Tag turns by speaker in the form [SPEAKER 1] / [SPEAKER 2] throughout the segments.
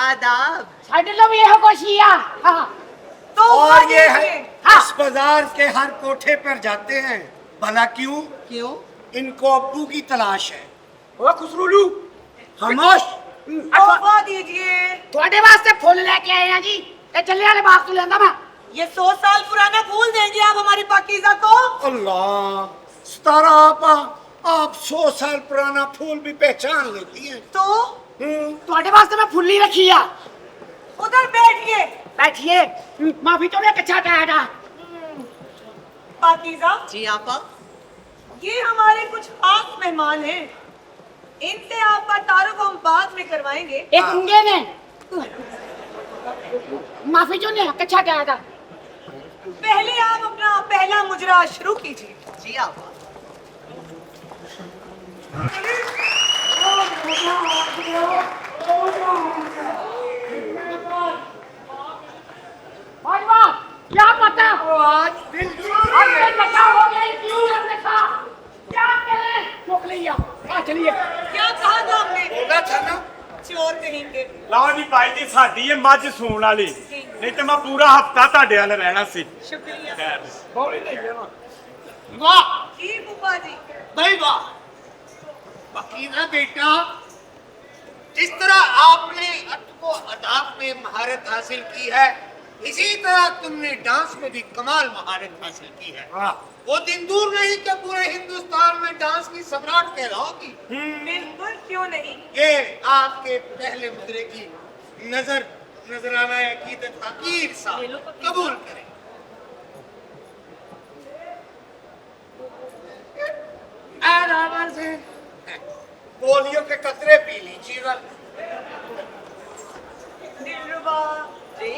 [SPEAKER 1] आदाब।
[SPEAKER 2] साइडलो भी है कोशिया। हाँ
[SPEAKER 1] तो
[SPEAKER 3] और ये है
[SPEAKER 2] हाँ।
[SPEAKER 3] इस बाजार के हर कोठे पर जाते हैं, भला क्यों?
[SPEAKER 1] क्यों?
[SPEAKER 3] इनको अब्बू की तलाश है। ओ खुसरूलू खामोश।
[SPEAKER 1] तोहफा दीजिए।
[SPEAKER 2] थोड़े वास्ते फूल लेके आए हैं जी। ये चले वाले बाग तो लेंदा मैं।
[SPEAKER 1] ये 100 साल पुराना फूल देंगे आप हमारी पाकीज़ा को?
[SPEAKER 3] अल्लाह सितारा आपा, आप 100 साल पुराना फूल भी पहचान लेती हैं।
[SPEAKER 1] तो
[SPEAKER 2] थोड़े वास्ते मैं फुल्ली रखी है।
[SPEAKER 1] उधर बैठिए।
[SPEAKER 2] बैठिए। माफी तो नहीं कच्चा था था।
[SPEAKER 1] पाकीज़ा जी आपा, ये हमारे कुछ खास मेहमान हैं, इनसे आपका तारुफ हम बाद में करवाएंगे।
[SPEAKER 2] एक मुंगे ने माफी जो नहीं कच्चा था था।
[SPEAKER 1] पहले आप अपना पहला मुजरा शुरू कीजिए। जी आपा।
[SPEAKER 2] क्या पता आज दिल नशा हो गया क्यों नशा क्या करें रोक लिया चलिए
[SPEAKER 1] क्या कहा था हमने?
[SPEAKER 3] बोला था ना
[SPEAKER 1] चोर कहेंगे।
[SPEAKER 4] ਲਓ ਜੀ ਭਾਈ ਜੀ ਸਾਡੀ ਇਹ ਮੱਝ ਸੂਣ ਵਾਲੀ ਨਹੀਂ ਤੇ ਮੈਂ ਪੂਰਾ ਹਫਤਾ ਤੁਹਾਡੇ ਵੱਲ ਰਹਿਣਾ ਸੀ
[SPEAKER 1] शुक्रिया।
[SPEAKER 4] ਖੈਰ
[SPEAKER 3] बौली नहीं है ना।
[SPEAKER 2] वाह
[SPEAKER 1] जी बुआ जी।
[SPEAKER 3] भाई वाह पाकीज़ा बेटा, जिस तरह आपने अदब व अदाब में महारत हासिल की है, इसी तरह तुमने डांस में भी कमाल महारत हासिल की है। वो दिन दूर नहीं कि पूरे हिंदुस्तान में डांस की सम्राट कहलाओगी।
[SPEAKER 1] बिल्कुल क्यों नहीं।
[SPEAKER 3] ये आपके पहले मुद्रे की नजराना अकीदत फकीर साहब कबूल करें। से पोलियो के कतरे पी लीजिएगा।
[SPEAKER 1] दिलरुबा जी।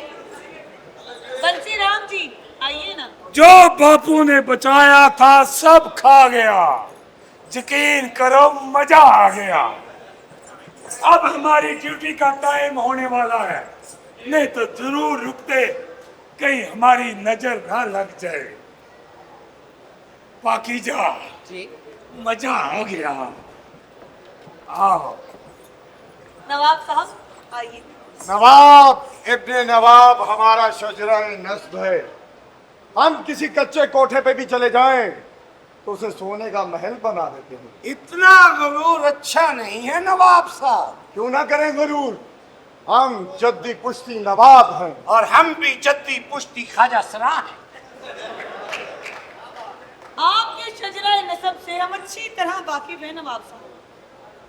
[SPEAKER 1] बंसी राम जी आइए ना।
[SPEAKER 4] जो बापू ने बचाया था सब खा गया, यकीन करो मजा आ गया। अब हमारी ड्यूटी का टाइम होने वाला है, नहीं तो जरूर रुकते कहीं हमारी नजर ना लग जाए। पाकीज़ा
[SPEAKER 1] जी।
[SPEAKER 4] मजा आ गया। आओ
[SPEAKER 1] नवाब साहब आइए।
[SPEAKER 5] नवाब इब्ने नवाब हमारा शजरा नस्ब है। हम किसी कच्चे कोठे पे भी चले जाएं तो उसे सोने का महल बना देते हैं।
[SPEAKER 3] इतना गरूर अच्छा नहीं है नवाब साहब।
[SPEAKER 5] क्यों ना करें गरूर, हम जद्दी पुश्ती नवाब हैं।
[SPEAKER 3] और हम भी जद्दी पुश्ती ख्वाजा सरा हैं।
[SPEAKER 1] आपके शजरा नसब से हम अच्छी तरह वाकिफ हैं नवाब साहब।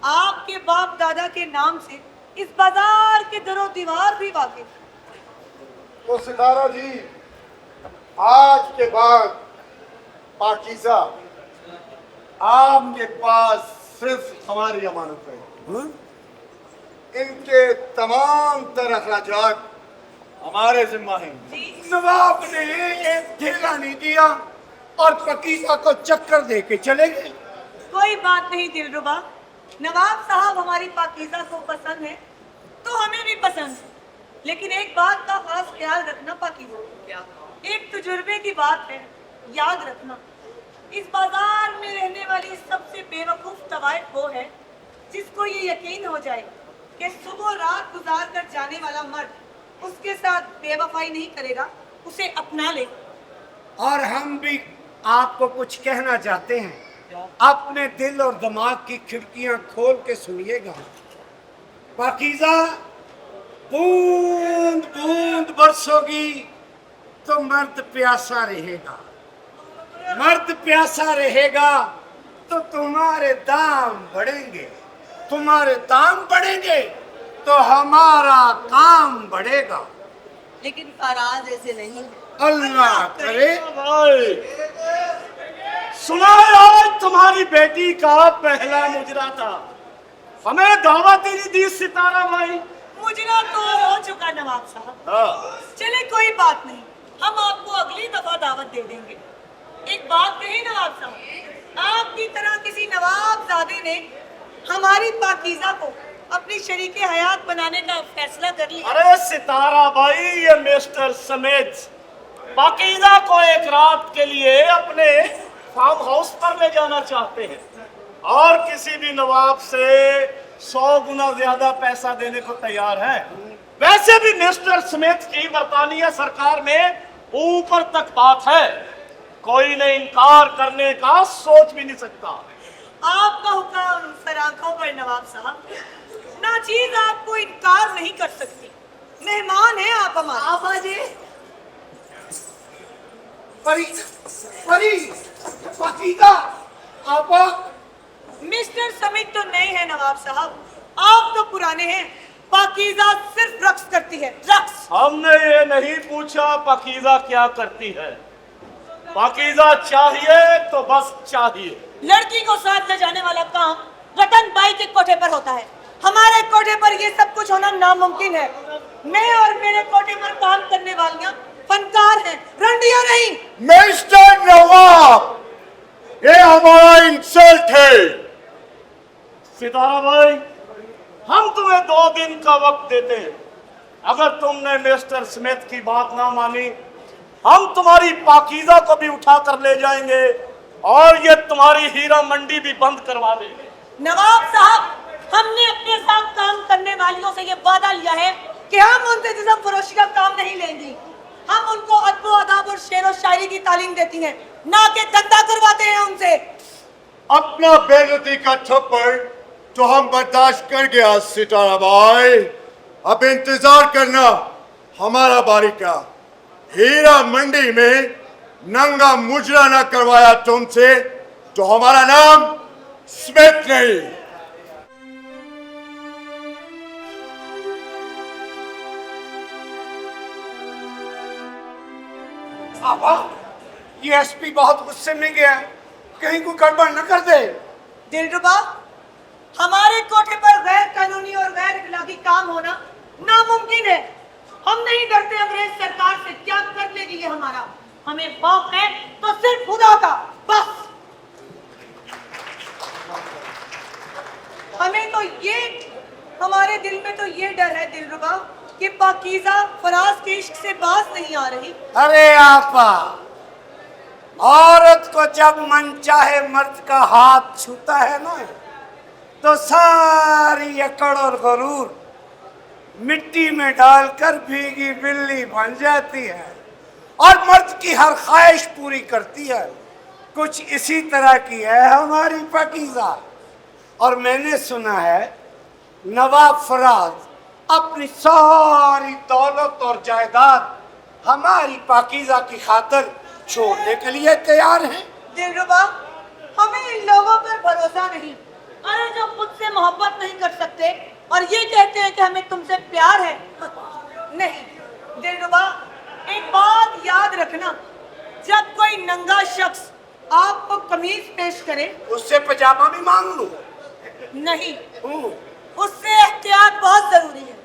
[SPEAKER 1] आपके बाप दादा के नाम से इस बाजार के दरो दीवार भी वाकिफ।
[SPEAKER 5] तो सितारा जी, आज के बाद पाकीज़ा आपके पास सिर्फ हमारी अमानत है। इनके तमाम तर अखराजात हमारे जिम्मा हैं।
[SPEAKER 3] नवाब ने एक ठेला नहीं दिया और पाकीज़ा को चक्कर दे के चले गए।
[SPEAKER 1] कोई बात नहीं दिलरुबा, नवाब साहब हमारी पाकीज़ा को पसंद है तो हमें भी पसंद है, लेकिन एक बात का खास ख्याल रखना पाकीज़ा। क्या? एक तजुर्बे की बात है, याद रखना, इस बाजार में रहने वाली सबसे बेवकूफ तवाइफ वो है जिसको ये यकीन हो जाए कि सुबह रात गुजार कर जाने वाला मर्द उसके साथ बेवफाई नहीं करेगा, उसे अपना ले।
[SPEAKER 3] और हम भी आपको कुछ कहना चाहते हैं। अपने दिल और दिमाग की खिड़कियां खोल के सुनिएगा। पाकीज़ा बूंद बूंद बरसोगी तो मर्द प्यासा रहेगा, मर्द प्यासा रहेगा तो तुम्हारे दाम बढ़ेंगे, तुम्हारे दाम बढ़ेंगे तो हमारा काम बढ़ेगा।
[SPEAKER 1] लेकिन फराज ऐसे नहीं है।
[SPEAKER 3] अल्लाह करे।
[SPEAKER 4] सुना आज तुम्हारी बेटी का पहला मुजरा था, हमें दावत ही नहीं दी सितारा भाई।
[SPEAKER 1] मुजरा तो हो चुका नवाब साहब। चले कोई बात नहीं, हम आपको अगली दफा दावत दे देंगे। एक बात कही नवाब साहब, आपकी तरह किसी नवाबजादे ने हमारी पाकीज़ा को अपनी शरीके हयात बनाने का फैसला कर लिया।
[SPEAKER 4] अरे सितारा भाई, ये मिस्टर समेत पाकीज़ा को एक रात के लिए अपने फार्म हाउस पर ले जाना चाहते हैं और किसी भी नवाब से
[SPEAKER 6] 100 गुना ज्यादा पैसा देने को तैयार है। वैसे भी मिस्टर स्मिथ की बरतानिया सरकार में ऊपर तक बात है, कोई ने इनकार करने का सोच भी नहीं सकता।
[SPEAKER 1] आपका हुक्म सर आंखों पर नवाब साहब, नाचीज आपको इनकार नहीं कर सकती, मेहमान हैं आप हमारे। आप आजे।
[SPEAKER 2] परी परी पाकीज़ा आपा।
[SPEAKER 1] मिस्टर समित तो नए हैं नवाब साहब, आप तो पुराने हैं। पाकीज़ा सिर्फ रक्स करती है, रक्स।
[SPEAKER 6] हमने ये नहीं पूछा पाकीज़ा क्या करती है, पाकीज़ा चाहिए तो बस चाहिए।
[SPEAKER 1] लड़की को साथ ले जाने वाला काम रतन बाई के कोठे पर होता है, हमारे कोठे पर ये सब कुछ होना नामुमकिन है। मैं और मेरे कोठे पर काम करने वालियां फनकार हैं, रंडियां नहीं।
[SPEAKER 5] मिस्टर नवाब, ये हमारा इंसल्ट है।
[SPEAKER 6] सितारा भाई, हम तुम्हें 2 दिन का वक्त देते हैं। अगर तुमने मिस्टर स्मिथ की बात ना मानी, हम तुम्हारी पाकीज़ा को भी उठा कर ले जाएंगे और ये तुम्हारी हीरा मंडी भी बंद करवा देंगे।
[SPEAKER 1] नवाब साहब, हमने अपने साथ काम करने वालियों से ये वादा लिया है कि हम उनसे जिस्म फरोशी का काम नहीं लेंगे। हम उनको अदब अदाब और शेर और शायरी की तालीम देती हैं, ना कि धंधा करवाते हैं उनसे।
[SPEAKER 5] अपना बेइज्जती का थप्पड़ तो हम बर्दाश्त कर गया सितारा भाई, अब इंतजार करना हमारा बारी का। हीरा मंडी में नंगा मुजरा ना करवाया तुमसे तो हमारा नाम स्मिथ नहीं।
[SPEAKER 2] आपा, ये एसपी बहुत गुस्से में गया है, कहीं कोई गड़बड़ न कर दे।
[SPEAKER 1] दिलरुबा, हमारे कोठे पर गैर कानूनी और गैर इखलाकी काम होना नामुमकिन है। हम नहीं डरते अंग्रेज सरकार से, क्या कर लेगी ये हमारा। हमें खौफ है तो सिर्फ खुदा का, बस। हमें तो ये, हमारे दिल में तो ये डर है दिलरुबा कि पाकीज़ा फराज के इश्क से बाज नहीं आ रही।
[SPEAKER 2] अरे आपा, औरत को जब मन चाहे मर्द का हाथ छूता है ना, तो सारी अकड़ और गरूर मिट्टी में डालकर भीगी बिल्ली बन जाती है और मर्द की हर ख्वाहिश पूरी करती है। कुछ इसी तरह की है हमारी पाकीज़ा। और मैंने सुना है नवाब फराज अपनी सारी दौलत और जायदाद हमारी पाकीज़ा की खातिर छोड़ने के लिए तैयार हैं।
[SPEAKER 1] दिलरुबा, हमें इन लोगों पर भरोसा नहीं। अरे जो खुद से मोहब्बत नहीं कर सकते और ये कहते हैं कि हमें तुमसे प्यार है। नहीं दिलरुबा, एक बात याद रखना, जब कोई नंगा शख्स आपको कमीज पेश करे,
[SPEAKER 2] उससे पजामा भी मांग लूं?
[SPEAKER 1] नहीं, उससे एहतियात बहुत जरूरी है।